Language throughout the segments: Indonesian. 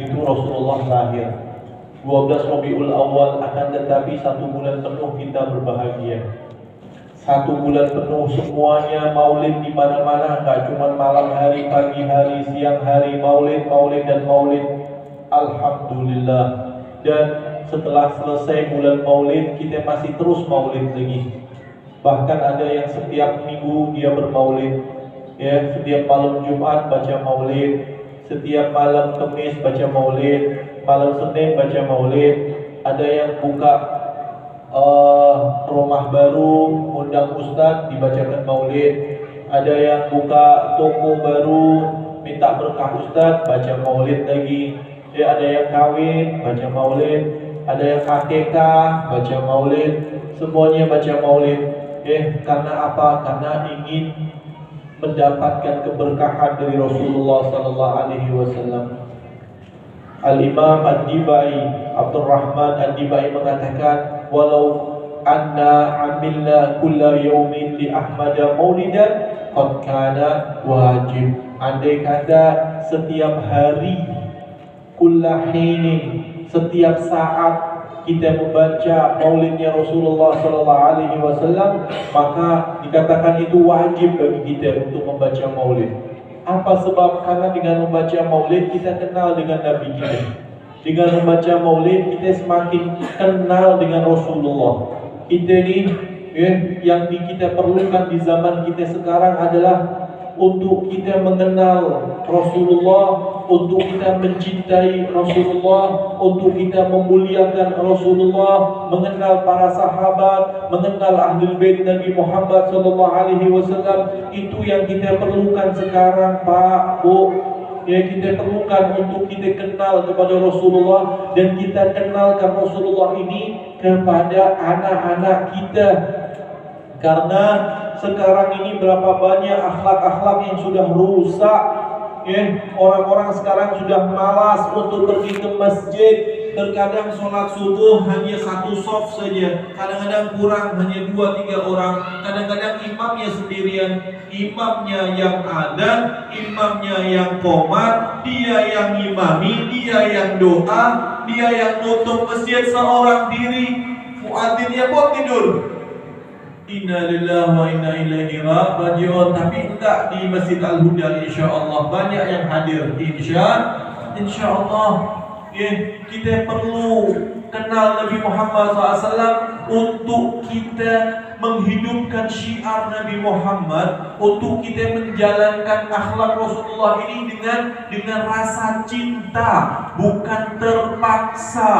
itu Rasulullah lahir. 12 Rabiul Awal, akan tetapi 1 bulan penuh kita berbahagia. 1 bulan penuh semuanya maulid di mana-mana, nggak cuma malam hari, pagi hari, siang hari, maulid dan maulid. Alhamdulillah. Dan setelah selesai bulan maulid, kita masih terus maulid lagi. Bahkan ada yang setiap minggu dia bermaulid, ya, setiap malam Jumat baca maulid, setiap malam Kamis baca maulid, malam Senin baca maulid. Ada yang buka rumah baru, undang ustadz, dibacakan maulid. Ada yang buka toko baru, minta berkah ustadz, baca maulid lagi. Ya, ada yang kawin, baca maulid. Ada yang akikah, baca maulid. Semuanya baca maulid. Karena apa? Karena ingin mendapatkan keberkahan dari Rasulullah sallallahu alaihi wasallam. Al-Imam Ad-Dibai, Abdurrahman Ad-Dibai mengatakan, walau anna amilna kulla yawmin li Ahmad maulidan qad kana wajib. Andai kata setiap hari, kulla hinin, setiap saat kita membaca maulidnya Rasulullah sallallahu alaihi wasallam, maka dikatakan itu wajib bagi kita untuk membaca maulid. Apa sebab? Karena dengan membaca maulid kita kenal dengan Nabi kita. Dengan membaca maulid kita semakin kenal dengan Rasulullah. Kita ini yang kita perlukan di zaman kita sekarang adalah untuk kita mengenal Rasulullah, untuk kita mencintai Rasulullah, untuk kita memuliakan Rasulullah, mengenal para sahabat, mengenal Ahlul Bait Nabi Muhammad sallallahu alaihi wasallam. Itu yang kita perlukan sekarang, Pak, Bu. Ya, kita perlukan untuk kita kenal kepada Rasulullah, dan kita kenalkan Rasulullah ini kepada anak-anak kita. Karena sekarang ini berapa banyak akhlak-akhlak yang sudah rusak. Orang-orang sekarang sudah malas untuk pergi ke masjid. Terkadang sholat subuh hanya 1 shaf saja, kadang-kadang kurang, hanya 2-3 orang. Kadang-kadang imamnya sendirian, imamnya yang adzan, imamnya yang qomat, dia yang imami, dia yang doa, dia yang nutup masjid seorang diri. Muadzinnya pun tidur. Inna lillahi wa inna ilaihi raji'un. Tapi enggak di Masjid Al-Huda, insyaallah banyak yang hadir. Insyaallah. Kita perlu kenal Nabi Muhammad SAW untuk kita menghidupkan syiar Nabi Muhammad, untuk kita menjalankan akhlak Rasulullah ini dengan rasa cinta, bukan terpaksa.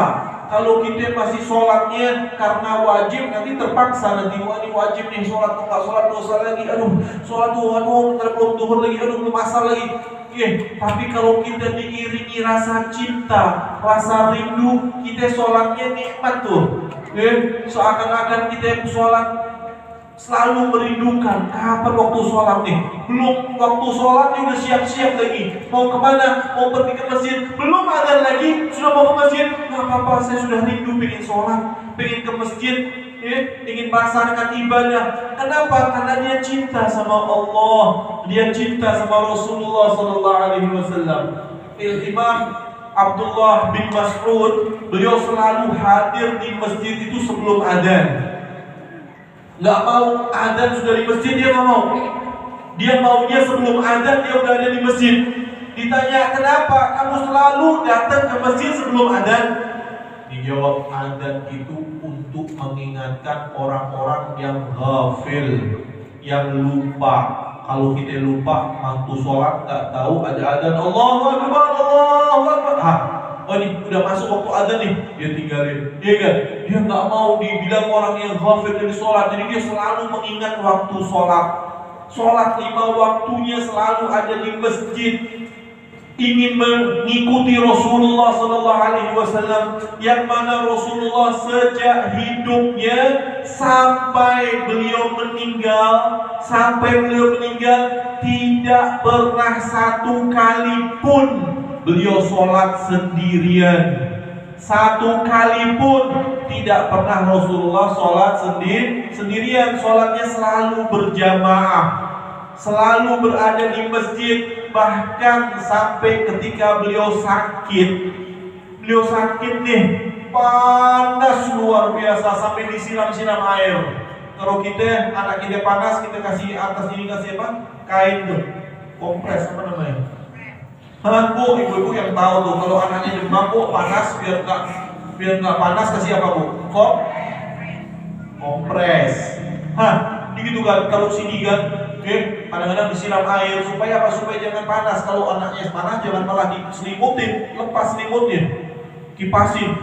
Kalau kita masih sholatnya karena wajib, nanti terpaksa, nanti ini wajib nih sholat, nggak sholat dosa lagi, sholat belum duhur lagi, belum asar lagi. Tapi kalau kita diiringi rasa cinta, rasa rindu, kita sholatnya nikmat tuh. Seakan-akan kita sholat selalu merindukan kapan waktu sholat nih. Belum waktu sholat dia udah siap-siap lagi. Mau kemana? Mau pergi ke masjid. Belum adzan lagi sudah mau ke masjid. Nggak apa-apa, saya sudah rindu pengen sholat, pengen ke masjid, ingin melaksanakan ibadah. Kenapa? Karena dia cinta sama Allah, dia cinta sama Rasulullah sallallahu alaihi wasallam. Imam Abdullah bin Mas'ud, beliau selalu hadir di masjid itu sebelum adzan. Nggak mau adzan sudah di masjid, dia nggak mau. Dia maunya sebelum adzan dia udah ada di masjid. Ditanya, kenapa kamu selalu datang ke masjid sebelum adzan? Dijawab, adzan itu untuk mengingatkan orang-orang yang ghafil, yang lupa. Kalau kita lupa waktu sholat, nggak tahu ada adzan, Allahu Akbar, Allahu Akbar. Oh ini udah masuk waktu adzan nih, dia tinggalin. Iya kan? Dia nggak mau dibilang orang yang ghafil dari sholat. Jadi dia selalu mengingat waktu sholat. Sholat 5 waktunya selalu ada di masjid. Ingin mengikuti Rasulullah sallallahu alaihi wasallam, yang mana Rasulullah sejak hidupnya sampai beliau meninggal tidak pernah 1 kali pun beliau sholat sendirian. 1 kali pun tidak pernah Rasulullah sholat sendirian. Sholatnya selalu berjamaah, selalu berada di masjid. bahkan sampai ketika beliau sakit nih, panas luar biasa sampai disiram-siram air. Kalau kita, anak kita panas, kita kasih atas ini, kasih apa? Kain tuh, kompres apa namanya? Bu, ibu-ibu yang tahu tuh, kalau anaknya demam, bu, panas, biar nggak panas, kasih apa, bu? Kompres. Gitu kan, kalau sini kan, kadang-kadang disiram air supaya apa? Supaya jangan panas. Kalau anaknya panas, jangan malah diselimutin, lepas selimutnya, kipasin.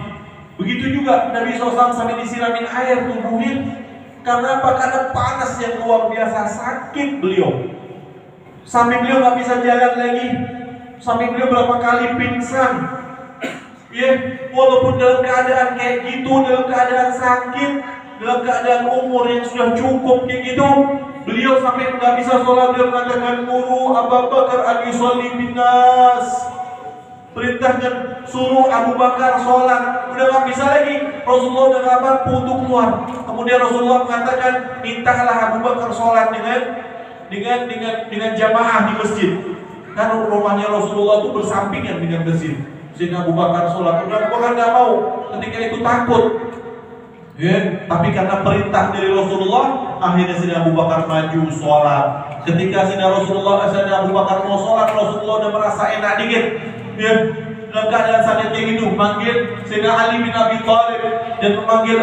Begitu juga Nabi SAW sampai disiramin air tubuhnya. Karena apa? Karena panas yang luar biasa, sakit beliau. Sampai beliau nggak bisa jalan lagi. Sampai beliau berapa kali pingsan. Walaupun dalam keadaan kayak gitu, dalam keadaan sakit, dalam keadaan umur yang sudah cukup kayak gitu, beliau sampai nggak bisa sholat. Beliau mengatakan, "Muru Abu Bakar an yusolli binnas." Perintahkan, suruh Abu Bakar sholat. Udah nggak bisa lagi, Rasulullah udah nggak mampu untuk keluar. Kemudian Rasulullah mengatakan, mintalah Abu Bakar sholat dengan jamaah di masjid. Karena rumahnya Rasulullah itu bersampingan dengan masjid. Sehingga Abu Bakar sholat. Udah Abu Bakar nggak mau, ketika itu takut. Tapi karena perintah dari Rasulullah, akhirnya Sayyidina Abu Bakar maju sholat. Ketika Sayyidina Abu Bakar mau sholat, Rasulullah udah merasa enak dikit. Dalam keadaan sakit kayak gitu, manggil Sayyidina Ali bin Abi Thalib dan memanggil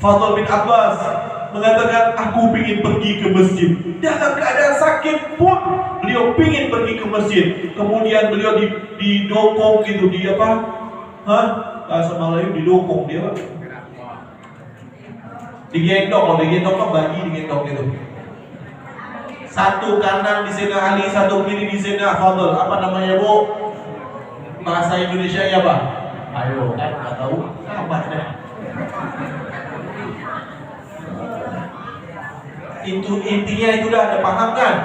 Fadl bin Abbas, mengatakan, aku ingin pergi ke masjid. Dalam keadaan sakit pun beliau ingin pergi ke masjid. Kemudian beliau didokong gitu, bahasa Melayu didokong dia, digendong. Kalau digendong kan bagi digendong gitu. Satu kanan di Sayyidina Ali, satu kiri di Sayyidina Fadl. Apa namanya, Bu? Bahasa Indonesia ya, Pak? Ayo, nggak tahu apa deh. Itu intinya itu udah ada, paham kan?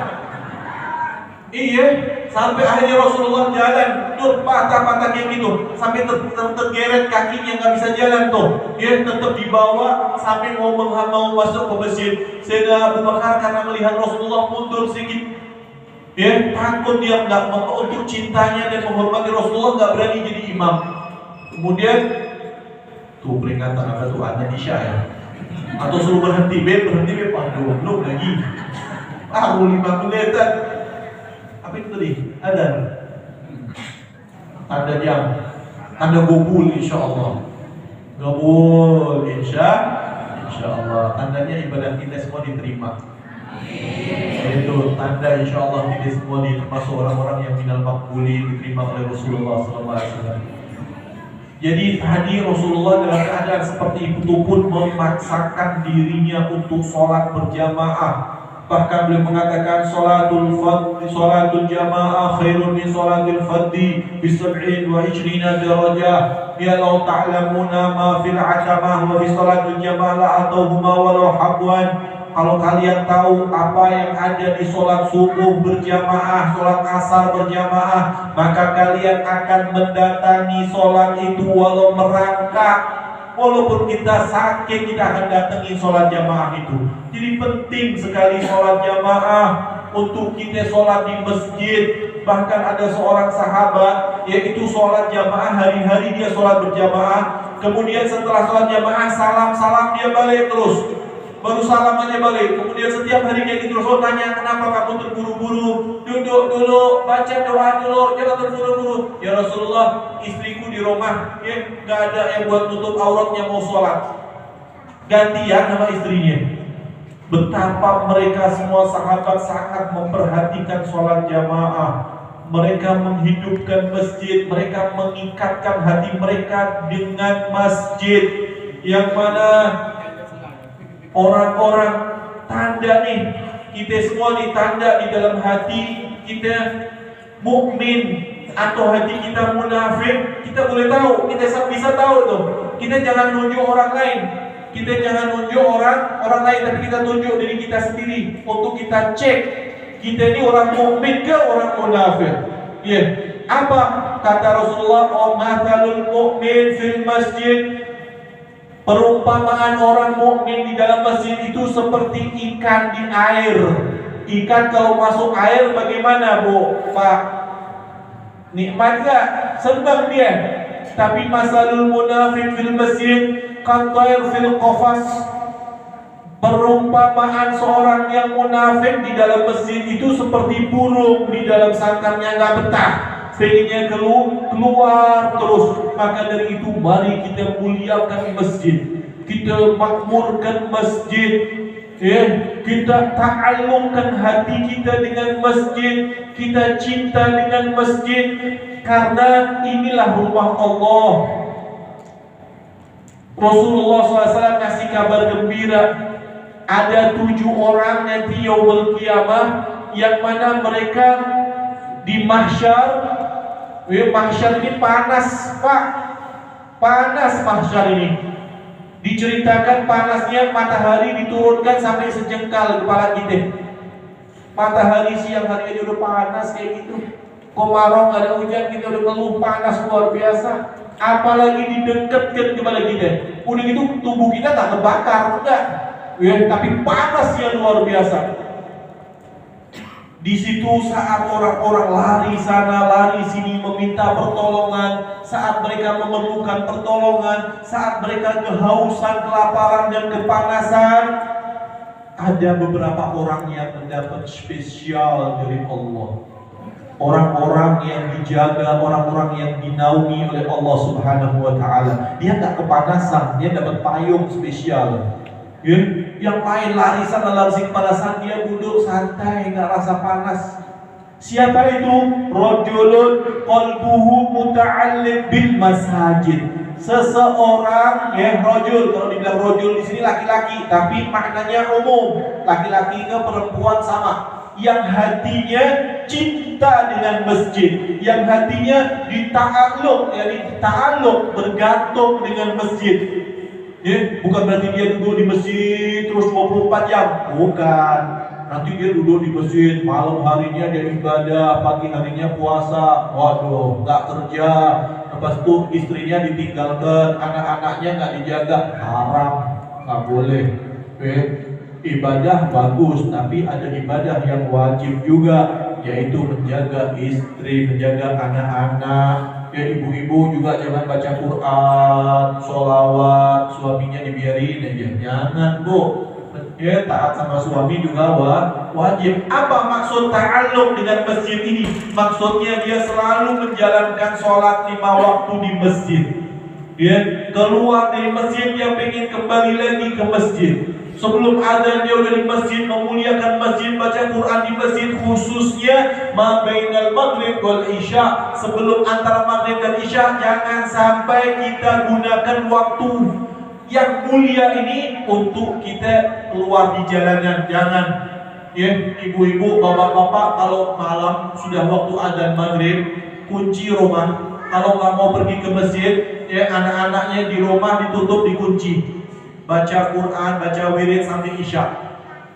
Iya, sampai akhirnya Rasulullah jalan, tuh patah-patah kayak gitu, sampai tergeret kakinya nggak bisa jalan tuh. Tetap dibawa sampai mau masuk ke masjid. Sayyidina Abu Bakar karena melihat Rasulullah mundur sedikit, takut dia nggak mau, untuk cintanya dan menghormati Rasulullah nggak berani jadi imam. Kemudian tuh peringatan apa tuh, ada isya ya? Atau suruh berhenti, aduh belum lagi. 5 menitan. Apa itu tadi? Ada jam, ada gobul insyaallah. Gobul insyaallah. Tandanya ibadah kita semua diterima. Itu tanda insyaallah kita semua termasuk orang-orang yang minal maqbulin, diterima oleh Rasulullah SAW. Jadi tadi Rasulullah dalam keadaan seperti itu pun memaksakan dirinya untuk sholat berjamaah. Bahkan beliau mengatakan sholatul jamaah khairun min sholatil fadhi bi 27 darajah. Ya law ta'lamuna ma fil atamah wa fi sholatul jamaah la atauhuma walau habwan. Kalau kalian tahu apa yang ada di sholat subuh berjamaah, sholat asar berjamaah, maka kalian akan mendatangi sholat itu walau merangkak. Walaupun kita sakit, kita akan datangi sholat jamaah itu. Jadi penting sekali sholat jamaah untuk kita sholat di masjid. Bahkan ada seorang sahabat, yaitu sholat jamaah, hari-hari dia sholat berjamaah. Kemudian setelah sholat jamaah, salam dia balik terus. Baru salamannya balik. Kemudian setiap hari kayak gitu, Rasul tanya, kenapa kamu terburu-buru? Duduk dulu, baca doa dulu, jangan terburu-buru. Ya Rasulullah, istriku di rumah, gak ada yang buat tutup auratnya mau sholat. Gantian sama istrinya. Betapa mereka semua sahabat sangat memperhatikan sholat jamaah. Mereka menghidupkan masjid, mereka mengikatkan hati mereka dengan masjid. Yang mana orang-orang tanda nih, kita semua ditanda di dalam hati kita mukmin atau hati kita munafik. Kita boleh tahu, kita bisa tahu tuh. Kita jangan nunjuk orang lain, kita jangan nunjuk orang lain, tapi kita tunjuk diri kita sendiri untuk kita cek kita ini orang mukmin ke orang munafik. Apa kata Rasulullah? Mathalul mu'min fil masjid. Perumpamaan orang mukmin di dalam masjid itu seperti ikan di air. Ikan kalau masuk air bagaimana Bu, Pak? Nikmat gak? Senang dia. Tapi masalul munafik fil masjid katair fil qafas. Perumpamaan seorang yang munafik di dalam masjid itu seperti burung di dalam sangkarnya nggak betah, pengennya keluar terus. Maka dari itu mari kita muliakan masjid, kita makmurkan masjid, kita ta'alluqkan hati kita dengan masjid, kita cinta dengan masjid, karena inilah rumah Allah. Rasulullah SAW kasih kabar gembira, ada 7 orang nanti yaumul qiyamah yang mana mereka di mahsyar. Mahsyar ini panas, Pak. Panas mahsyar ini. Diceritakan panasnya matahari diturunkan sampai sejengkal kepala kita. Matahari siang hari ini udah panas kayak gitu. Kemarau nggak ada hujan, kita udah ngeluh panas luar biasa. Apalagi didekatkan kepada kita. Udah gitu tubuh kita tak terbakar, enggak. Tapi panasnya luar biasa. Di situ saat orang-orang lari sana lari sini meminta pertolongan, saat mereka memerlukan pertolongan, saat mereka kehausan, kelaparan dan kepanasan, ada beberapa orang yang mendapat spesial dari Allah. Orang-orang yang dijaga, orang-orang yang dinaungi oleh Allah Subhanahu wa Ta'ala. Dia tak kepanasan, dia dapat payung spesial. Yang lain lari sana lari sini kepanasan, dia duduk santai, nggak rasa panas. Siapa itu? Rajulun qalbuhu muta'alliq bil masajid. Seseorang, rajul, kalau dibilang rajul di sini laki-laki, tapi maknanya umum, laki-laki ke perempuan sama. Yang hatinya cinta dengan masjid, yang hatinya dita'alluq, bergantung dengan masjid. Bukan berarti dia duduk di masjid terus 24 jam, bukan. Nanti dia duduk di masjid, malam harinya dia ibadah, pagi harinya puasa, waduh, nggak kerja. Lepas itu istrinya ditinggalkan, anak-anaknya nggak dijaga, haram, nggak boleh. Ibadah bagus, tapi ada ibadah yang wajib juga, yaitu menjaga istri, menjaga anak-anak. Ibu-ibu juga jangan baca Quran, sholawat, suaminya dibiarin aja, jangan Bu. Taat sama suami juga wajib. Apa maksud ta'alluq dengan masjid ini? Maksudnya dia selalu menjalankan sholat 5 waktu di masjid. Dia keluar dari masjid, dia pengen kembali lagi ke masjid. Sebelum adzan dia udah di masjid, memuliakan masjid, baca Quran di masjid, khususnya ma bainal maghrib wal isya. Sebelum antara maghrib dan isya, jangan sampai kita gunakan waktu yang mulia ini untuk kita keluar di jalanan. Jangan. Ibu-ibu, bapak-bapak, kalau malam sudah waktu adzan maghrib, kunci rumah. Kalau nggak mau pergi ke masjid, anak-anaknya di rumah ditutup, dikunci. Baca Quran, baca wirid sampai isya.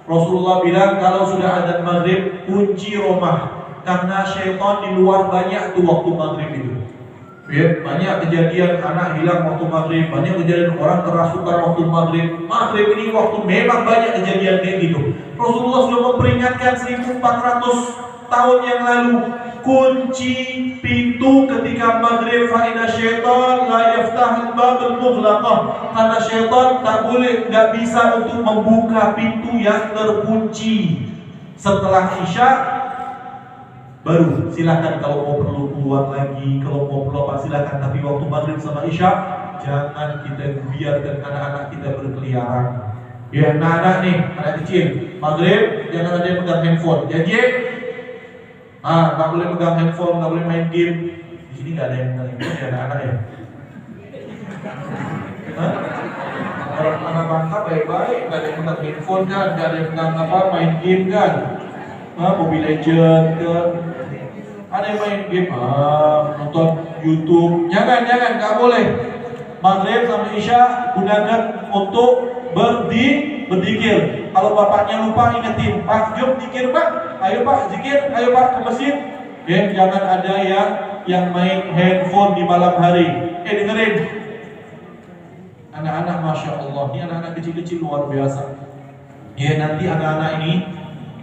Rasulullah bilang kalau sudah adzan maghrib, kunci rumah, karena syaitan di luar banyak tuh waktu maghrib itu. Banyak kejadian anak hilang waktu maghrib, banyak kejadian orang kerasukan waktu maghrib. Maghrib ini waktu memang banyak kejadian kayak gitu. Rasulullah sudah memperingatkan 1400 tahun yang lalu, kunci pintu ketika maghrib, fa inna syaitan la yaftahul babal mughlaqah, karena syaitan tak boleh, nggak bisa untuk membuka pintu yang terkunci. Setelah isya baru silakan, kalau mau perlu keluar lagi, kalau mau perlu apa silakan. Tapi waktu maghrib sama isya jangan kita biarkan anak-anak kita berkeliaran. Anak-anak nih, anak kecil, maghrib jangan ada yang pegang handphone. Jadi nggak boleh pegang handphone, nggak boleh main game. Di sini nggak ada yang pegang handphone ya anak-anak ya. Orang anak bangsa baik-baik, nggak ada yang pegang handphone kan, nggak ada yang pegang main game kan. Mobile Legend kan. Ada yang main game, nonton YouTube. Jangan, nggak boleh. Maghrib sampai isya gunakan untuk berzikir. Kalau bapaknya lupa, ingetin, Pak, jom zikir Pak. Ayo Pak, zikir, ayo Pak ke masjid. Jangan ada yang main handphone di malam hari. Dengerin. Anak-anak, masya Allah, ini anak-anak kecil-kecil luar biasa. Nanti anak-anak ini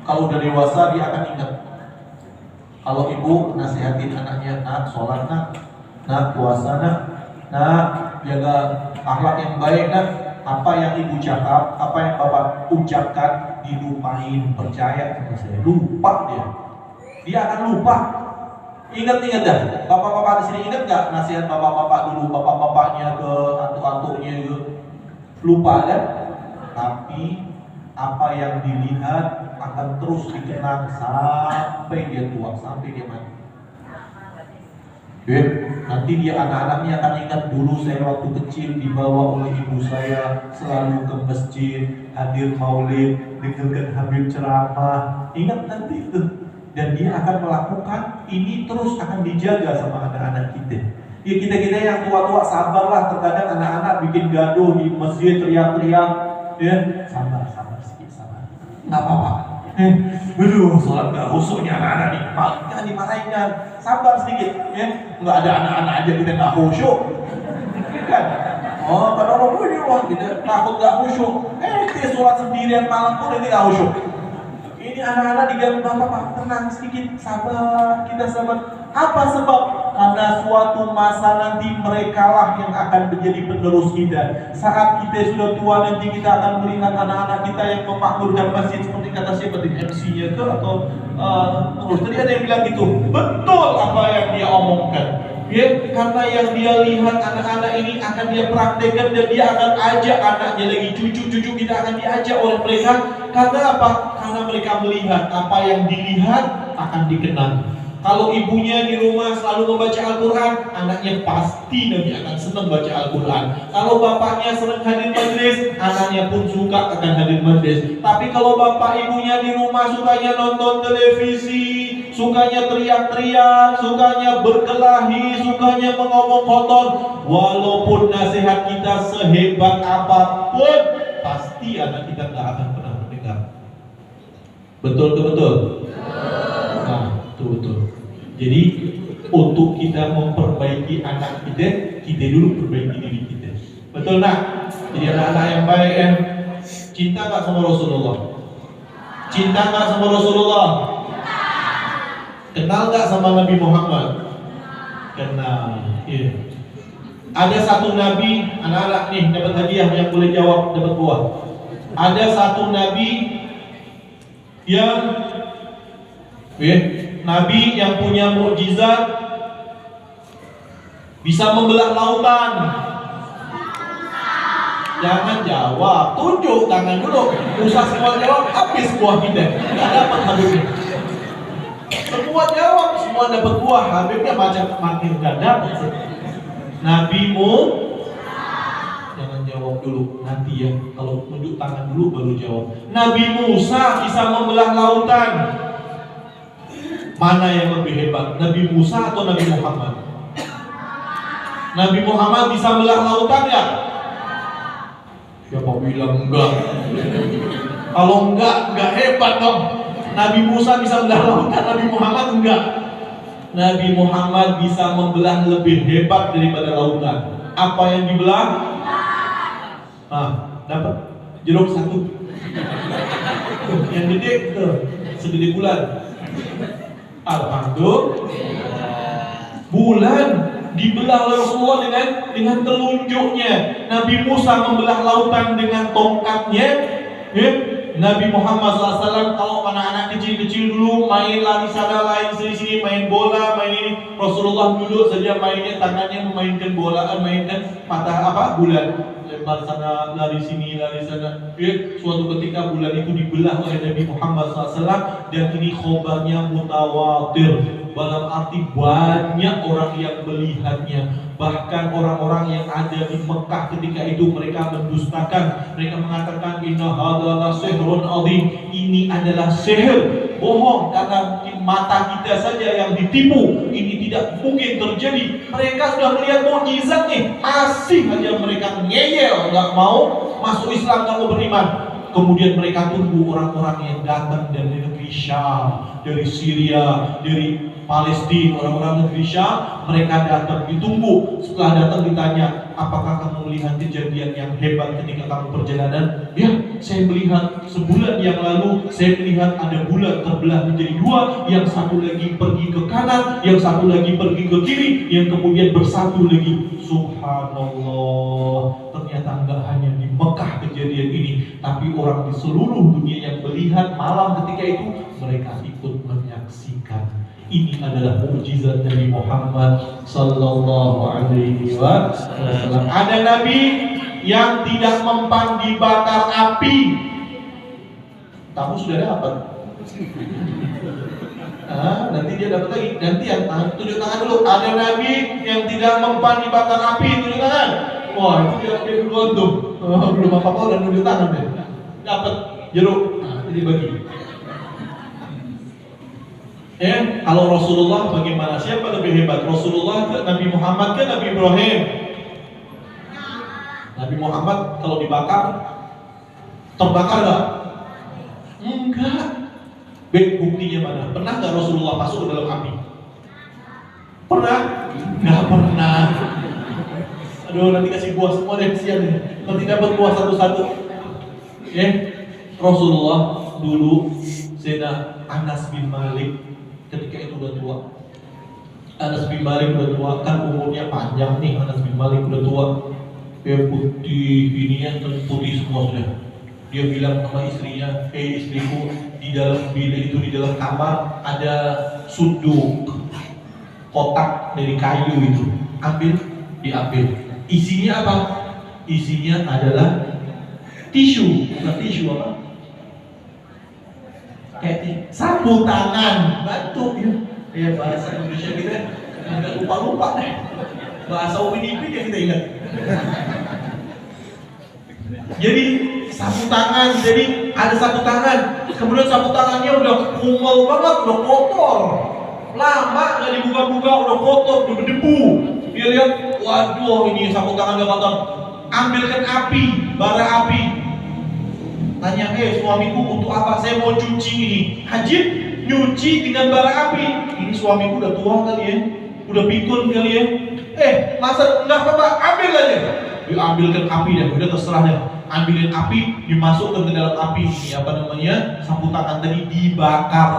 Kalau udah dewasa dia akan ingat. Kalau ibu nasihatin anaknya, nak sholat nak puasa nak jaga akhlak yang baik nak, apa yang ibu cakap, apa yang bapak ucapkan dilupain, percaya sama saya, lupa dia akan lupa. Ingat dah, bapak-bapak di sini ingat nggak nasihat bapak-bapak dulu, bapak-bapaknya ke antuk-antuknya gitu, lupa kan? Tapi apa yang dilihat akan terus dikenang sampai dia tua, sampai dia mati. Nanti dia anak-anaknya akan ingat, dulu saya waktu kecil dibawa oleh ibu saya selalu ke masjid, hadir maulid, dengarkan Habib ceramah. Ingat nanti itu. Dan dia akan melakukan ini terus, akan dijaga sama anak-anak kita. Ya kita yang tua-tua sabarlah, terkadang anak-anak bikin gaduh di masjid teriak-teriak, ya sabar sedikit, sabar, nggak apa-apa. Aduh, sholat nggak khusyuknya anak-anak nih, jangan dimarahin kan, sabar sedikit, ya nggak ada anak-anak aja kita nggak khusyuk, kan? Oh, kalau orang kita takut nggak khusyuk, kita sholat sendirian malam pun nanti nggak khusyuk. Ini anak-anak diganggu bapak, tenang sedikit, sabar, kita sabar. Apa sebab? Karena suatu masa nanti mereka lah yang akan menjadi penerus kita. Saat kita sudah tua nanti kita akan melihat anak-anak kita yang memakmurkan masjid, seperti kata siapa di MC-nya itu atau tadi ada yang bilang gitu. Betul apa yang dia omongkan. Ya, karena yang dia lihat anak-anak ini akan dia praktekkan, dan dia akan ajak anaknya lagi, cucu-cucu kita akan diajak oleh mereka. Karena apa? Karena mereka melihat apa yang dilihat akan dikenang. Kalau ibunya di rumah selalu membaca Al-Quran, anaknya pasti nanti akan senang baca Al-Quran. Kalau bapaknya senang hadir majlis, anaknya pun suka akan hadir majlis. Tapi kalau bapak ibunya di rumah sukanya nonton televisi, sukanya teriak-teriak, sukanya berkelahi, sukanya mengomong kotor, walaupun nasihat kita sehebat apapun, pasti anak kita tidak akan pernah mendengar. Betul ke betul? Nah, betul. Jadi untuk kita memperbaiki anak kita dulu perbaiki diri kita. Betul nak? Jadi anak-anak yang baik ya. Cinta nggak sama Rasulullah? Cinta nggak sama Rasulullah? Kenal nggak sama Nabi Muhammad? Kenal. Iya. Ada satu nabi, anak-anak nih dapat hadiah yang boleh jawab, dapat buah. Ada satu nabi yang nabi yang punya mukjizat, bisa membelah lautan. Jangan jawab, tunjuk tangan dulu. Usah semua jawab, habis buah kita. Nggak dapat habisnya. Semua jawab, semua dapat buah. Habibnya macam makin gak dapat. Nabimu, jangan jawab dulu. Nanti ya, kalau tunjuk tangan dulu baru jawab. Nabi Musa bisa membelah lautan. Mana yang lebih hebat, Nabi Musa atau Nabi Muhammad? Nabi Muhammad bisa belah lautan ya? Siapa bilang enggak? Kalau enggak hebat dong. Nabi Musa bisa belah lautan, Nabi Muhammad enggak. Nabi Muhammad bisa membelah lebih hebat daripada lautan. Apa yang dibelah? Nah, dapat jeruk satu. Yang gede tuh, segede bulan. Alhamdulillah. Bulan dibelah oleh Rasulullah dengan telunjuknya. Nabi Musa membelah lautan dengan tongkatnya. Nabi Muhammad SAW kalau anak-anak kecil-kecil dulu main lari sana lari sini main bola, main ini, Rasulullah dulu saja mainnya tangannya memainkan bola, mainkan patah bulan, lempar sana lari sini lari sana. Suatu ketika bulan itu dibelah oleh Nabi Muhammad SAW, dan ini khobarnya mutawatir, dalam arti banyak orang yang melihatnya. Bahkan orang-orang yang ada di Mekah ketika itu mereka mendustakan. Mereka mengatakan inna hadalah sihrun azim. Ini adalah sihir, bohong, karena mata kita saja yang ditipu. Ini tidak mungkin terjadi. Mereka sudah melihat mukjizat nih, masih aja mereka ngeyel, nggak mau masuk Islam, nggak mau beriman. Kemudian mereka tunggu orang-orang yang datang dari negeri Syam, dari Syria, dari Palestina, orang-orang negeri Syam. Mereka datang, ditunggu. Setelah datang ditanya, apakah kamu melihat kejadian yang hebat ketika kamu perjalanan? Ya, saya melihat sebulan yang lalu, saya melihat ada bulan terbelah menjadi dua, yang satu lagi pergi ke kanan, yang satu lagi pergi ke kiri, yang kemudian bersatu lagi. Subhanallah, ternyata enggak hanya di Mekah kejadian ini, tapi orang di seluruh dunia yang melihat malam ketika itu, mereka ikut menyaksikan. Ini adalah mukjizat Nabi Muhammad sallallahu alaihi wasallam. Ada nabi yang tidak mempan dibakar api. Kamu sudah dapat? Nanti dia dapat lagi. Nanti yang tunjuk tangan dulu. Ada nabi yang tidak mempan dibakar api, tunjuk tangan. Wah, itu dia duluan tuh. Belum apa-apa udah tunjuk tangan deh. Dapat jeruk. Jadi bagi. Kalau Rasulullah bagaimana? Siapa lebih hebat? Rasulullah ke Nabi Muhammad ke Nabi Ibrahim? Nabi Muhammad kalau dibakar terbakar nggak? Enggak. Buktinya mana? Pernah nggak Rasulullah masuk ke dalam api? Pernah? Nggak pernah. Aduh, nanti kasih buah semua deh, kesian nih. Nanti dapat buah satu-satu. Rasulullah dulu Sayyidina Anas bin Malik ketika itu udah tua. Anas bin Malik udah tua, kan umurnya panjang nih. Anas bin Malik udah tua, dia putih, ininya putih semua sudah. Dia bilang sama istrinya, istriku, di dalam bilik itu, di dalam kamar ada sunduk kotak dari kayu itu, diambil. Isinya apa? Isinya adalah tisu. Bukan tisu apa? Sapu tangan, batuk ya. Bahasa Indonesia kita agak lupa deh. Bahasa Upin Ipin ya kita ingat. Jadi sapu tangan, jadi ada sapu tangan. Kemudian sapu tangannya udah kumal banget, udah kotor. Lama nggak dibuka-buka, udah kotor, udah berdebu. Dia lihat, waduh ini sapu tangan udah kotor. Ambilkan api, bara api. Tanya, suamiku untuk apa? Saya mau cuci ini. Hajib, nyuci dengan bara api. Ini suamiku udah tua kali ya, udah pikun kali ya. Masa enggak apa-apa, ambil aja. Diambilkan api deh, udah terserah deh. Ambilin api, dimasukkan ke dalam api. Ini apa namanya? Sapu tangan tadi dibakar.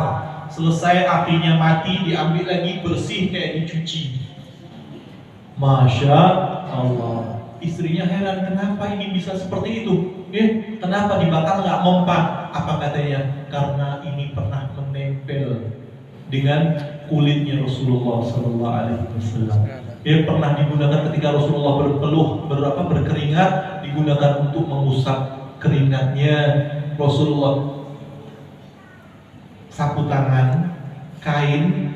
Selesai apinya mati, diambil lagi bersih kayak dicuci. Masya Allah. Istrinya heran, kenapa ini bisa seperti itu? Kenapa dibakar nggak mempan? Apa katanya? Karena ini pernah menempel dengan kulitnya Rasulullah SAW. Pernah digunakan ketika Rasulullah berkeringat, digunakan untuk mengusap keringatnya Rasulullah. Sapu tangan, kain